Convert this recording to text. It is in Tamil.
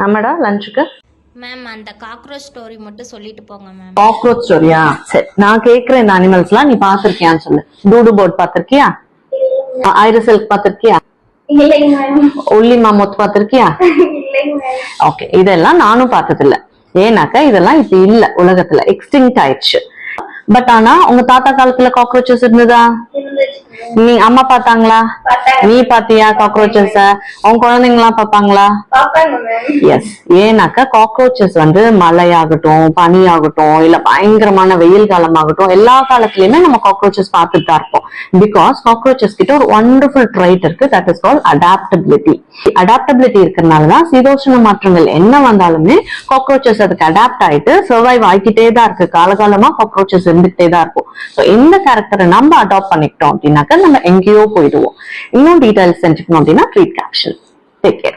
ஆமாடா லஞ்சுக்கு மேம் அந்த காக்ரோச் ஸ்டோரி மட்டும் சொல்லிட்டு போங்க மேம். காக்ரோச் ஸ்டோரியா? சரி, நான் கேக்குற இந்த அனிமல்ஸ்லாம் நீ பாத்திருக்கியான்னு சொல்லு. டூடு போர்ட் பாத்திருக்கியா? ஐரிஸ் எல்க் பாத்திருக்கியா? Woolly mammoth பாத்திருக்கியா? ஓகே, இதெல்லாம் நானும் பார்த்தது இல்ல. ஏன்னாக்கா இதெல்லாம் இப்ப இல்ல, உலகத்துல எக்ஸ்டிங்க்ட் ஆயிடுச்சு. பட் ஆனா உங்க தாத்தா காலத்துல காக்ரோச்சஸ் இருந்ததா? நீ அம்மா பாத்தாங்களா? நீ பாத்தியா காக்ரோச்சஸ? உங்க குழந்தைங்களாம் பாப்பாங்களா? எஸ். ஏன்னாக்கா காக்ரோச்சஸ் வந்து மழையாகட்டும், பனியாகட்டும், இல்ல பயங்கரமான வெயில் காலமாகட்டும், எல்லா காலத்திலயுமே நம்ம காக்ரோச்சஸ் பார்த்துட்டு தான் இருப்போம். பிகாஸ் காக்ரோச்சஸ் கிட்ட ஒரு வண்டர்ஃபுல் ட்ரைட் இருக்கு, that is called adaptability. Adaptability இருக்கிறதுனாலதான் சீதோஷ்ண மாற்றங்கள் என்ன வந்தாலுமே காக்ரோச்சஸ் அதுக்கு அடாப்ட் ஆயிட்டு சர்வைவ் ஆகிக்கிட்டே தான் இருக்கு. காலகாலமா காக்ரோச்சஸ் இருந்துகிட்டே தான் இருக்கும். இந்த கேரக்டரை நம்ம அடாப்ட் பண்ணிக்கிட்டோம் அப்படின்னாக்கா நம்ம எங்கேயோ போயிடுவோம். இன்னும் டீடைல்ஸ் தெரிஞ்சுக்கணும் அப்படின்னா ட்ரீட் கேப்ஷன். Take care.